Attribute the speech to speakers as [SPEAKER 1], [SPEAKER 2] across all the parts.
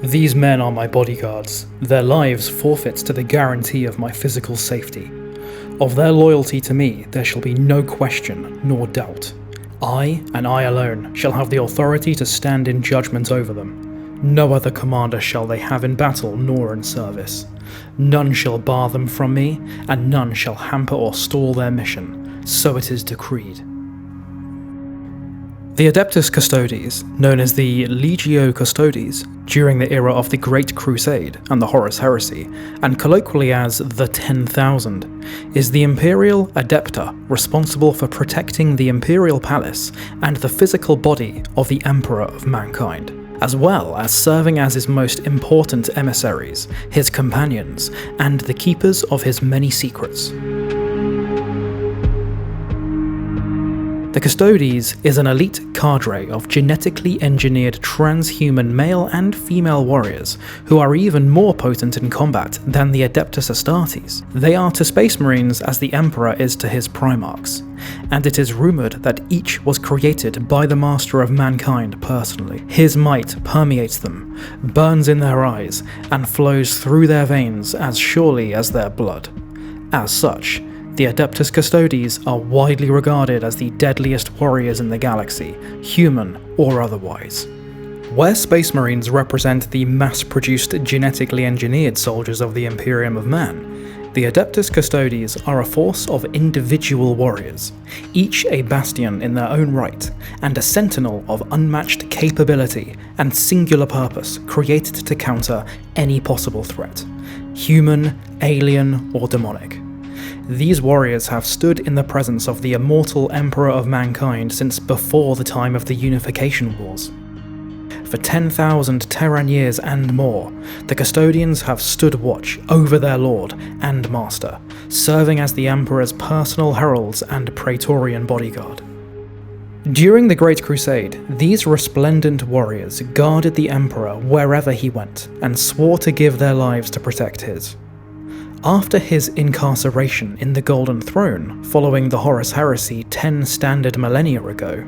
[SPEAKER 1] These men are my bodyguards, their lives forfeits to the guarantee of my physical safety. Of their loyalty to me there shall be no question nor doubt. I, and I alone, shall have the authority to stand in judgment over them. No other commander shall they have in battle nor in service. None shall bar them from me, and none shall hamper or stall their mission. So it is decreed. The Adeptus Custodes, known as the Legio Custodes, during the era of the Great Crusade and the Horus Heresy, and colloquially as the 10,000, is the Imperial Adepta responsible for protecting the Imperial Palace and the physical body of the Emperor of Mankind, as well as serving as his most important emissaries, his companions, and the keepers of his many secrets. The Custodes is an elite cadre of genetically engineered transhuman male and female warriors who are even more potent in combat than the Adeptus Astartes. They are to Space Marines as the Emperor is to his Primarchs, and it is rumoured that each was created by the Master of Mankind personally. His might permeates them, burns in their eyes, and flows through their veins as surely as their blood. As such, the Adeptus Custodes are widely regarded as the deadliest warriors in the galaxy, human or otherwise. Where Space Marines represent the mass-produced genetically engineered soldiers of the Imperium of Man, the Adeptus Custodes are a force of individual warriors, each a bastion in their own right, and a sentinel of unmatched capability and singular purpose created to counter any possible threat, human, alien, or demonic. These warriors have stood in the presence of the immortal Emperor of Mankind since before the time of the Unification Wars. For 10,000 Terran years and more, the Custodians have stood watch over their lord and master, serving as the Emperor's personal heralds and Praetorian bodyguard. During the Great Crusade, these resplendent warriors guarded the Emperor wherever he went, and swore to give their lives to protect his. After his incarceration in the Golden Throne, following the Horus Heresy 10 standard millennia ago,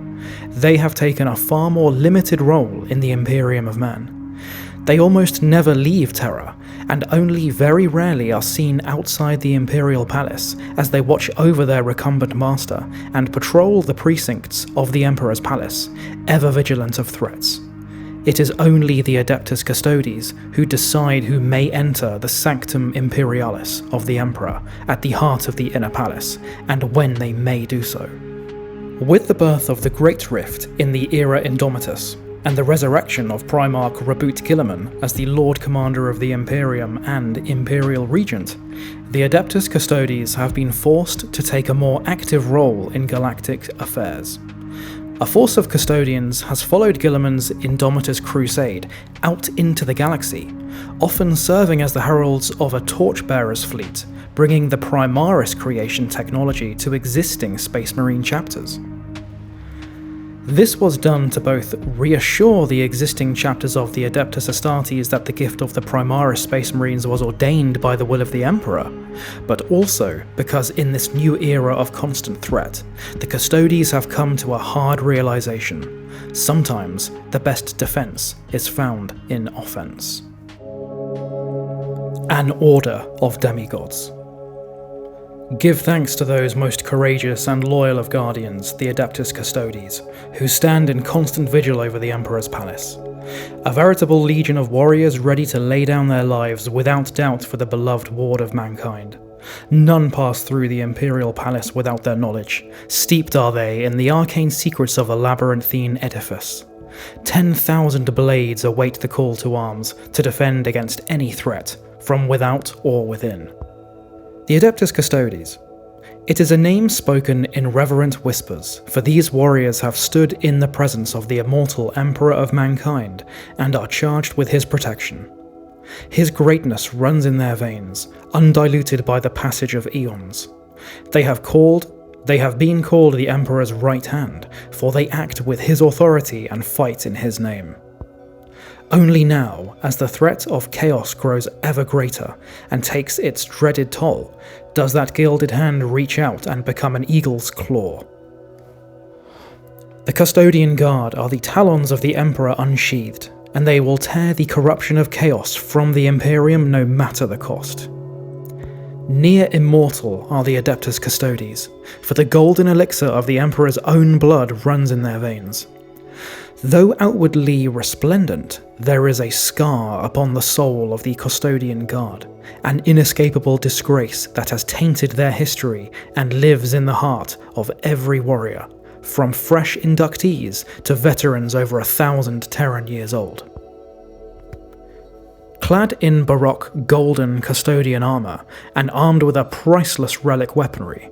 [SPEAKER 1] they have taken a far more limited role in the Imperium of Man. They almost never leave Terra, and only very rarely are seen outside the Imperial Palace as they watch over their recumbent master and patrol the precincts of the Emperor's palace, ever vigilant of threats. It is only the Adeptus Custodes who decide who may enter the Sanctum Imperialis of the Emperor at the heart of the Inner Palace, and when they may do so. With the birth of the Great Rift in the Era Indomitus, and the resurrection of Primarch Reboot Guilliman as the Lord Commander of the Imperium and Imperial Regent, the Adeptus Custodes have been forced to take a more active role in galactic affairs. A force of custodians has followed Guilliman's Indomitus Crusade out into the galaxy, often serving as the heralds of a Torchbearer's fleet, bringing the Primaris creation technology to existing Space Marine chapters. This was done to both reassure the existing chapters of the Adeptus Astartes that the gift of the Primaris Space Marines was ordained by the will of the Emperor, but also because in this new era of constant threat, the Custodes have come to a hard realization: sometimes the best defense is found in offense. An Order of Demigods. Give thanks to those most courageous and loyal of guardians, the Adeptus Custodes, who stand in constant vigil over the Emperor's palace. A veritable legion of warriors ready to lay down their lives without doubt for the beloved ward of mankind. None pass through the Imperial Palace without their knowledge. Steeped are they in the arcane secrets of a labyrinthine edifice. 10,000 blades await the call to arms to defend against any threat, from without or within. The Adeptus Custodes. It is a name spoken in reverent whispers, for these warriors have stood in the presence of the immortal Emperor of Mankind and are charged with his protection. His greatness runs in their veins, undiluted by the passage of eons. They have been called the Emperor's right hand, for they act with his authority and fight in his name. Only now, as the threat of chaos grows ever greater and takes its dreaded toll, does that gilded hand reach out and become an eagle's claw. The Custodian Guard are the talons of the Emperor unsheathed, and they will tear the corruption of chaos from the Imperium no matter the cost. Near immortal are the Adeptus Custodes, for the golden elixir of the Emperor's own blood runs in their veins. Though outwardly resplendent, there is a scar upon the soul of the Custodian Guard, an inescapable disgrace that has tainted their history and lives in the heart of every warrior, from fresh inductees to veterans over 1,000 Terran years old. Clad in Baroque golden custodian armour and armed with a priceless relic weaponry,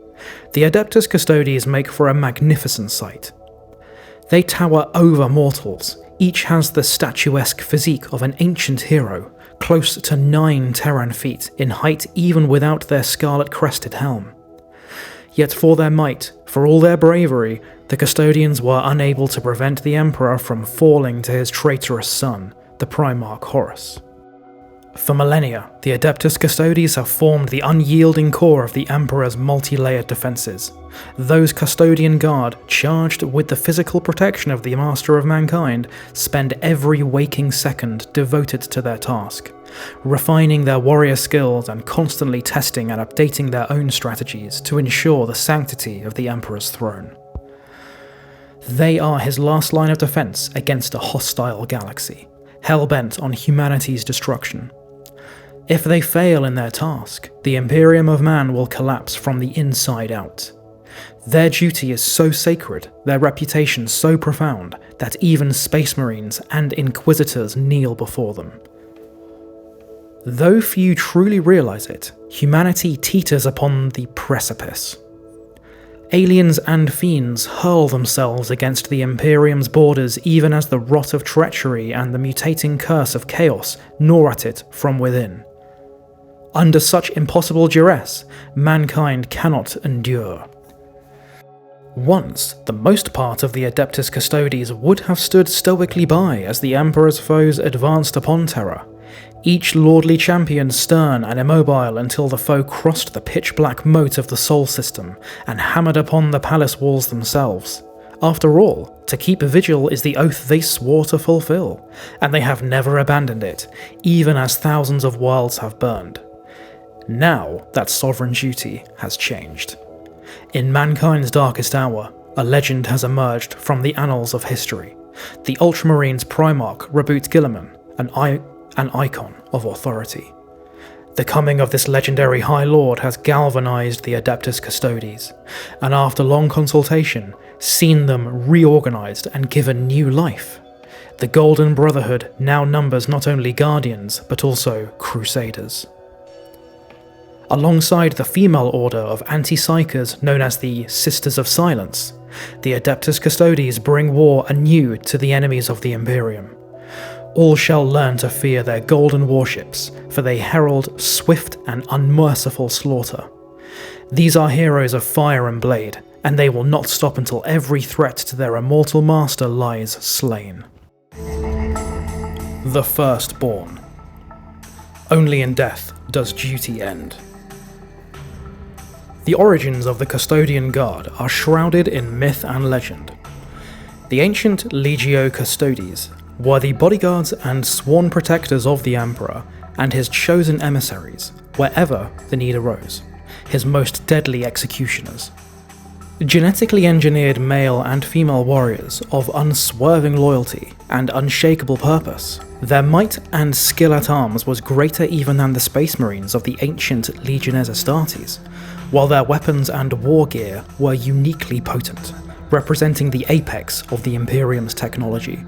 [SPEAKER 1] the Adeptus Custodes make for a magnificent sight. They tower over mortals, each has the statuesque physique of an ancient hero, close to 9 Terran feet in height even without their scarlet-crested helm. Yet for their might, for all their bravery, the Custodians were unable to prevent the Emperor from falling to his traitorous son, the Primarch Horus. For millennia, the Adeptus Custodes have formed the unyielding core of the Emperor's multi-layered defences. Those Custodian Guard, charged with the physical protection of the Master of Mankind, spend every waking second devoted to their task, refining their warrior skills and constantly testing and updating their own strategies to ensure the sanctity of the Emperor's throne. They are his last line of defence against a hostile galaxy, hell-bent on humanity's destruction. If they fail in their task, the Imperium of Man will collapse from the inside out. Their duty is so sacred, their reputation so profound, that even Space Marines and Inquisitors kneel before them. Though few truly realise it, humanity teeters upon the precipice. Aliens and fiends hurl themselves against the Imperium's borders even as the rot of treachery and the mutating curse of chaos gnaw at it from within. Under such impossible duress, mankind cannot endure. Once, the most part of the Adeptus Custodes would have stood stoically by as the Emperor's foes advanced upon Terra, each lordly champion stern and immobile until the foe crossed the pitch-black moat of the Sol system and hammered upon the palace walls themselves. After all, to keep vigil is the oath they swore to fulfill, and they have never abandoned it, even as thousands of worlds have burned. Now, that sovereign duty has changed. In mankind's darkest hour, a legend has emerged from the annals of history. The Ultramarines Primarch Reboot Guilliman, an icon of authority. The coming of this legendary High Lord has galvanized the Adeptus Custodes, and after long consultation, seen them reorganized and given new life. The Golden Brotherhood now numbers not only Guardians, but also Crusaders. Alongside the female order of anti-psychers known as the Sisters of Silence, the Adeptus Custodes bring war anew to the enemies of the Imperium. All shall learn to fear their golden warships, for they herald swift and unmerciful slaughter. These are heroes of fire and blade, and they will not stop until every threat to their immortal master lies slain. The Firstborn. Only in death does duty end. The origins of the Custodian Guard are shrouded in myth and legend. The ancient Legio Custodes were the bodyguards and sworn protectors of the Emperor and his chosen emissaries, wherever the need arose, his most deadly executioners. Genetically engineered male and female warriors of unswerving loyalty and unshakable purpose, their might and skill at arms was greater even than the Space Marines of the ancient Legiones Astartes, while their weapons and war gear were uniquely potent, representing the apex of the Imperium's technology.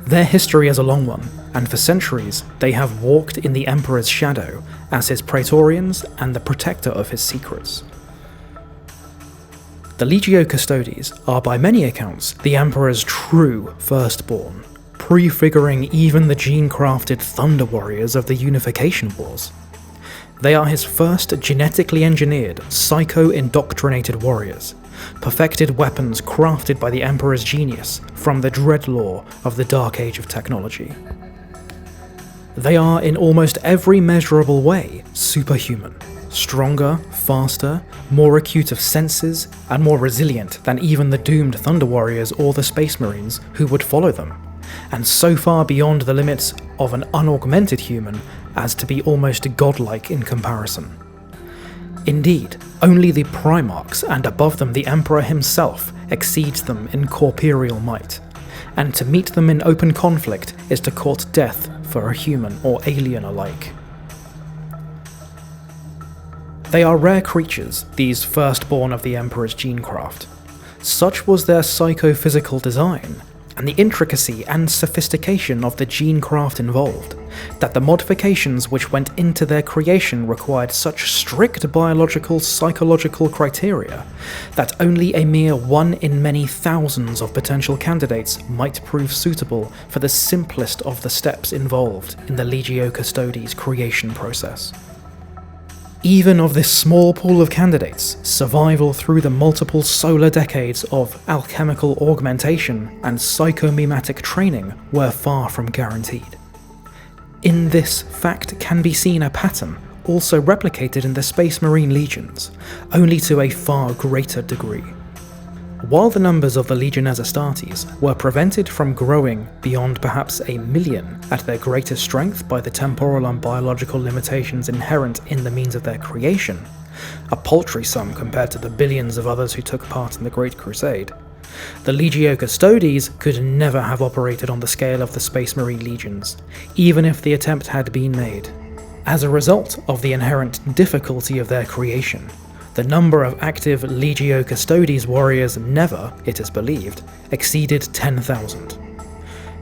[SPEAKER 1] Their history is a long one, and for centuries they have walked in the Emperor's shadow as his praetorians and the protector of his secrets. The Legio Custodes are by many accounts the Emperor's true firstborn, prefiguring even the gene-crafted Thunder Warriors of the Unification Wars. They are his first genetically engineered, psycho-indoctrinated warriors, perfected weapons crafted by the Emperor's genius from the dread lore of the Dark Age of technology. They are in almost every measurable way superhuman, stronger, faster, more acute of senses, and more resilient than even the doomed Thunder Warriors or the Space Marines who would follow them, and so far beyond the limits of an unaugmented human as to be almost godlike in comparison. Indeed, only the Primarchs, and above them the Emperor himself, exceeds them in corporeal might, and to meet them in open conflict is to court death for a human or alien alike. They are rare creatures, these firstborn of the Emperor's genecraft. Such was their psychophysical design, and the intricacy and sophistication of the genecraft involved, that the modifications which went into their creation required such strict biological psychological criteria that only a mere one in many thousands of potential candidates might prove suitable for the simplest of the steps involved in the Legio Custodes creation process. Even of this small pool of candidates, survival through the multiple solar decades of alchemical augmentation and psychomimetic training were far from guaranteed. In this fact can be seen a pattern also replicated in the Space Marine legions, only to a far greater degree. While the numbers of the Legiones Astartes were prevented from growing beyond perhaps 1 million at their greatest strength by the temporal and biological limitations inherent in the means of their creation, a paltry sum compared to the billions of others who took part in the Great Crusade, the Legio Custodes could never have operated on the scale of the Space Marine legions, even if the attempt had been made. As a result of the inherent difficulty of their creation, the number of active Legio Custodes warriors never, it is believed, exceeded 10,000.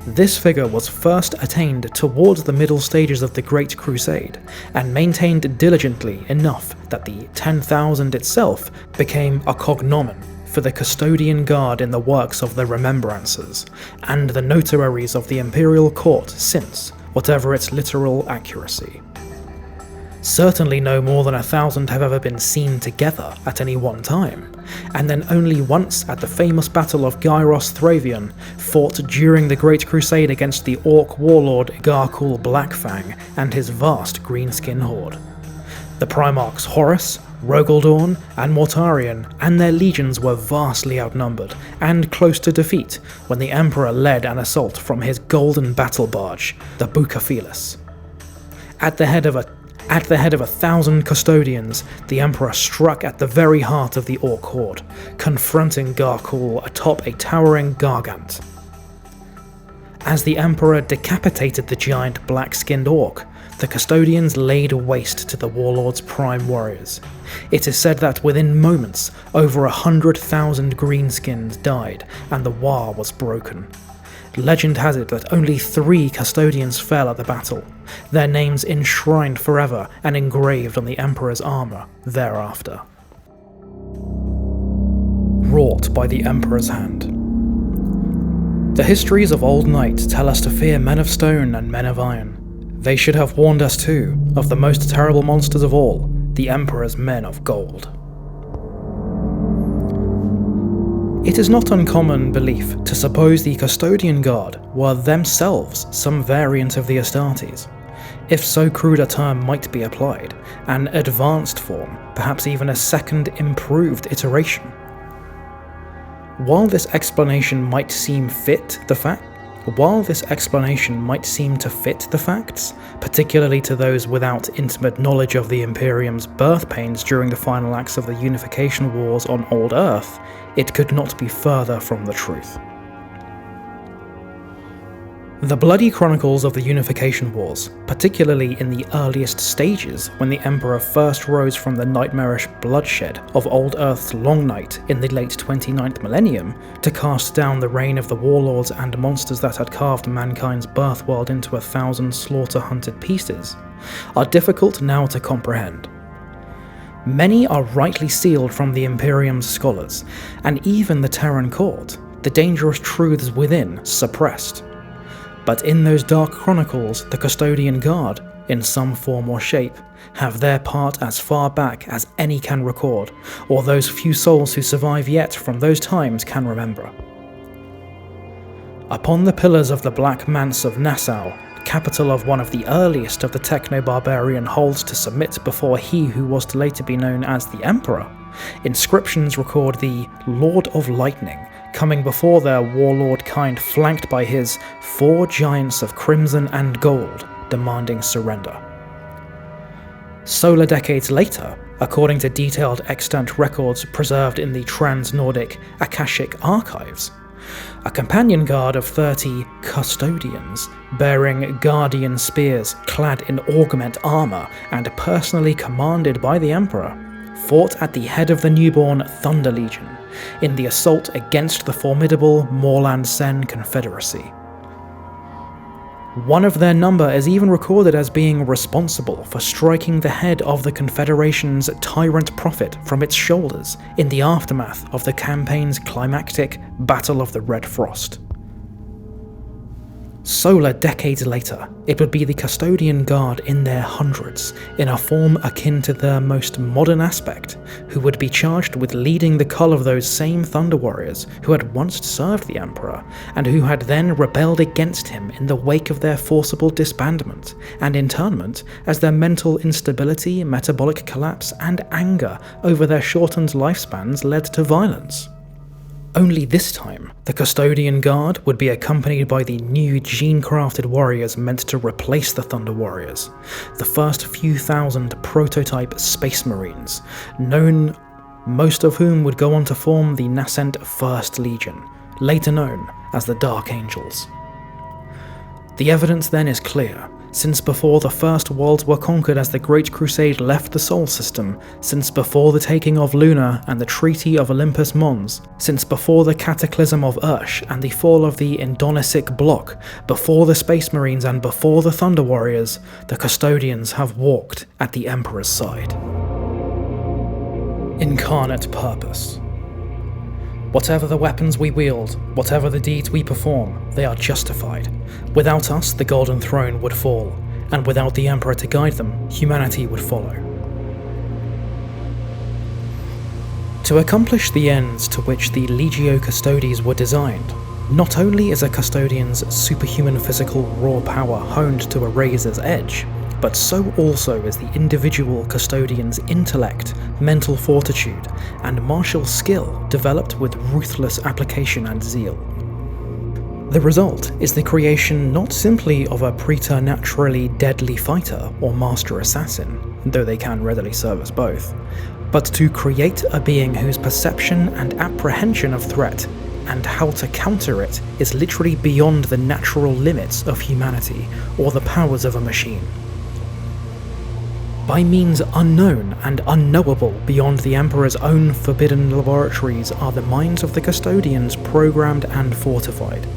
[SPEAKER 1] This figure was first attained towards the middle stages of the Great Crusade, and maintained diligently enough that the 10,000 itself became a cognomen for the custodian guard in the works of the Remembrancers, and the notaries of the Imperial Court since, whatever its literal accuracy. Certainly no more than 1,000 have ever been seen together at any one time, and then only once at the famous Battle of Gyros Thravion, fought during the Great Crusade against the Orc warlord Garkul Blackfang and his vast greenskin horde. The Primarchs Horus, Rogaldorn, and Mortarion and their legions were vastly outnumbered and close to defeat when the Emperor led an assault from his golden battle barge, the Bucephalus. At the head of 1,000 custodians, the Emperor struck at the very heart of the Orc horde, confronting Garkul atop a towering gargant. As the Emperor decapitated the giant black-skinned Orc, the custodians laid waste to the warlord's prime warriors. It is said that within moments, over 100,000 greenskins died, and the war was broken. Legend has it that only 3 custodians fell at the battle, their names enshrined forever and engraved on the Emperor's armour thereafter. Wrought by the Emperor's hand. The histories of old knights tell us to fear men of stone and men of iron. They should have warned us too of the most terrible monsters of all, the Emperor's men of gold. It is not uncommon belief to suppose the Custodian Guard were themselves some variant of the Astartes. If so crude a term might be applied, an advanced form, perhaps even a second improved iteration. While this explanation might seem to fit the facts, particularly to those without intimate knowledge of the Imperium's birth pains during the final acts of the Unification Wars on Old Earth, it could not be further from the truth. The bloody chronicles of the Unification Wars, particularly in the earliest stages when the Emperor first rose from the nightmarish bloodshed of Old Earth's Long Night in the late 29th millennium to cast down the reign of the warlords and monsters that had carved mankind's birthworld into 1,000 slaughter-hunted pieces, are difficult now to comprehend. Many are rightly sealed from the Imperium's scholars, and even the Terran court, the dangerous truths within suppressed. But in those dark chronicles, the Custodian Guard, in some form or shape, have their part as far back as any can record, or those few souls who survive yet from those times can remember. Upon the pillars of the Black Manse of Nassau, capital of one of the earliest of the techno-barbarian holds to submit before he who was to later be known as the Emperor, inscriptions record the Lord of Lightning, coming before their warlord kind flanked by his 4 giants of crimson and gold, demanding surrender. Solar decades later, according to detailed extant records preserved in the Trans-Nordic Akashic archives, a companion guard of 30 custodians, bearing guardian spears clad in augment armour and personally commanded by the Emperor, fought at the head of the newborn Thunder Legion in the assault against the formidable Moorland Sen Confederacy. One of their number is even recorded as being responsible for striking the head of the Confederation's tyrant prophet from its shoulders in the aftermath of the campaign's climactic Battle of the Red Frost. Solar decades later, it would be the Custodian Guard in their hundreds, in a form akin to their most modern aspect, who would be charged with leading the cull of those same Thunder Warriors who had once served the Emperor, and who had then rebelled against him in the wake of their forcible disbandment and internment as their mental instability, metabolic collapse, and anger over their shortened lifespans led to violence. Only this time, the Custodian Guard would be accompanied by the new gene-crafted warriors meant to replace the Thunder Warriors, the first few thousand prototype Space Marines, most of whom would go on to form the nascent First Legion, later known as the Dark Angels. The evidence then is clear. Since before the First Worlds were conquered as the Great Crusade left the Sol System, since before the taking of Luna and the Treaty of Olympus Mons, since before the Cataclysm of Ursh and the fall of the Indonesic Bloc, before the Space Marines and before the Thunder Warriors, the Custodians have walked at the Emperor's side. Incarnate purpose. Whatever the weapons we wield, whatever the deeds we perform, they are justified. Without us, the Golden Throne would fall, and without the Emperor to guide them, humanity would follow. To accomplish the ends to which the Legio Custodes were designed, not only is a Custodian's superhuman physical raw power honed to a razor's edge, but so also is the individual Custodian's intellect, mental fortitude, and martial skill developed with ruthless application and zeal. The result is the creation not simply of a preternaturally deadly fighter or master assassin, though they can readily serve as both, but to create a being whose perception and apprehension of threat and how to counter it is literally beyond the natural limits of humanity or the powers of a machine. By means unknown and unknowable beyond the Emperor's own forbidden laboratories are the minds of the Custodians programmed and fortified,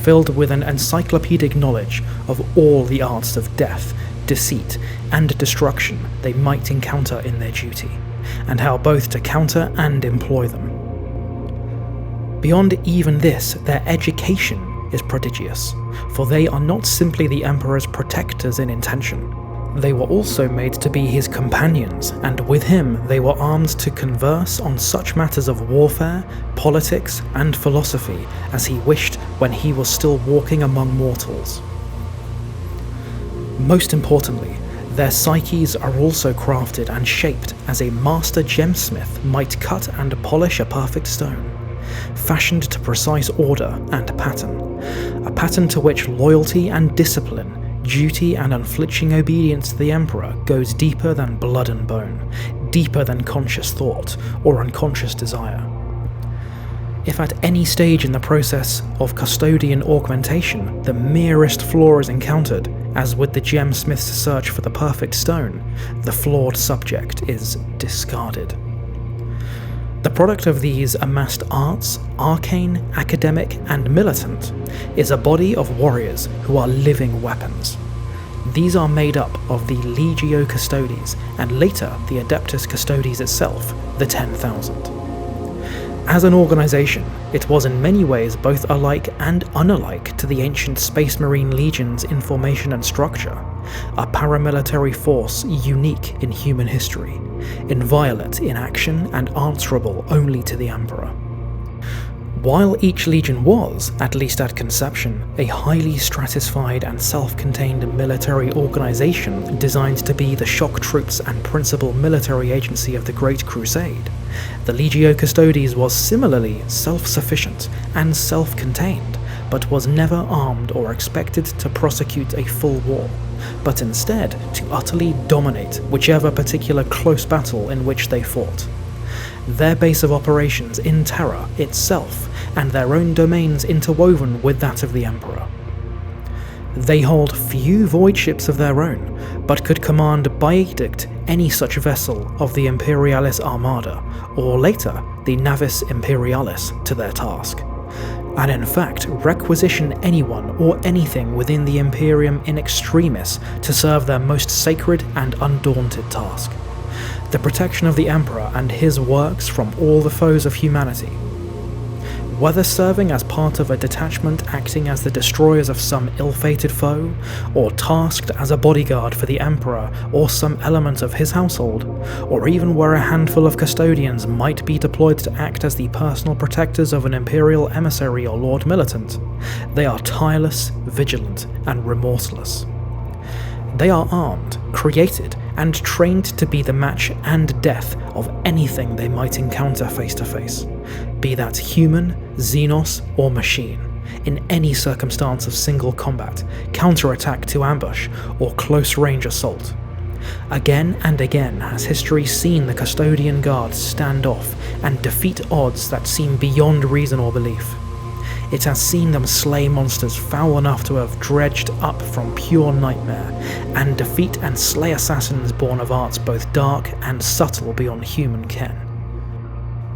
[SPEAKER 1] filled with an encyclopedic knowledge of all the arts of death, deceit, and destruction they might encounter in their duty, and how both to counter and employ them. Beyond even this, their education is prodigious, for they are not simply the Emperor's protectors in intention. They were also made to be his companions, and with him they were armed to converse on such matters of warfare, politics, and philosophy as he wished when he was still walking among mortals. Most importantly, their psyches are also crafted and shaped as a master gemsmith might cut and polish a perfect stone, fashioned to precise order and pattern, a pattern to which loyalty and discipline, duty and unflinching obedience to the Emperor goes deeper than blood and bone, deeper than conscious thought or unconscious desire. If at any stage in the process of custodian augmentation the merest flaw is encountered, as with the gemsmith's search for the perfect stone, the flawed subject is discarded. The product of these amassed arts, arcane, academic, and militant, is a body of warriors who are living weapons. These are made up of the Legio Custodes, and later the Adeptus Custodes itself, the 10,000. As an organisation, it was in many ways both alike and unalike to the ancient Space Marine legions in formation and structure, a paramilitary force unique in human history, inviolate in action and answerable only to the Emperor. While each legion was, at least at conception, a highly stratified and self-contained military organization designed to be the shock troops and principal military agency of the Great Crusade, the Legio Custodes was similarly self-sufficient and self-contained, but was never armed or expected to prosecute a full war, but instead to utterly dominate whichever particular close battle in which they fought. Their base of operations in Terra itself, and their own domains interwoven with that of the Emperor. They hold few void ships of their own, but could command by edict any such vessel of the Imperialis Armada, or later the Navis Imperialis, to their task, and in fact requisition anyone or anything within the Imperium in extremis to serve their most sacred and undaunted task: the protection of the Emperor and his works from all the foes of humanity. Whether serving as part of a detachment acting as the destroyers of some ill-fated foe, or tasked as a bodyguard for the Emperor or some element of his household, or even where a handful of custodians might be deployed to act as the personal protectors of an Imperial emissary or Lord Militant, they are tireless, vigilant, and remorseless. They are armed, created, and trained to be the match and death of anything they might encounter face to face, be that human, Xenos, or machine, in any circumstance of single combat, counterattack to ambush, or close-range assault. Again and again has history seen the Custodian Guard stand off and defeat odds that seem beyond reason or belief. It has seen them slay monsters foul enough to have dredged up from pure nightmare, and defeat and slay assassins born of arts both dark and subtle beyond human ken.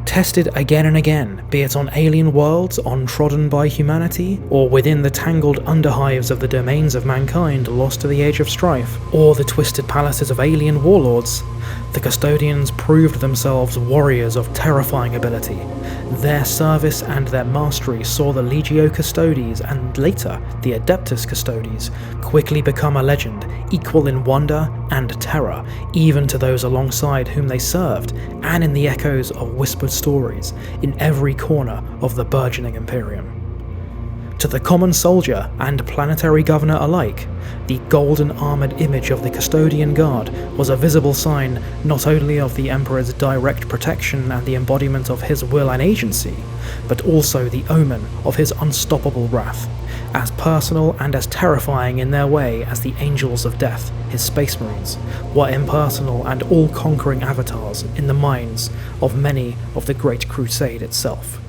[SPEAKER 1] Tested again and again, be it on alien worlds untrodden by humanity, or within the tangled underhives of the domains of mankind lost to the Age of Strife, or the twisted palaces of alien warlords, the Custodians proved themselves warriors of terrifying ability. Their service and their mastery saw the Legio Custodes and later the Adeptus Custodes quickly become a legend, equal in wonder and terror even to those alongside whom they served, and in the echoes of whispered stories in every corner of the burgeoning Imperium. To the common soldier and planetary governor alike, the golden armoured image of the Custodian Guard was a visible sign not only of the Emperor's direct protection and the embodiment of his will and agency, but also the omen of his unstoppable wrath, as personal and as terrifying in their way as the Angels of Death, his Space Marines, were impersonal and all-conquering avatars in the minds of many of the Great Crusade itself.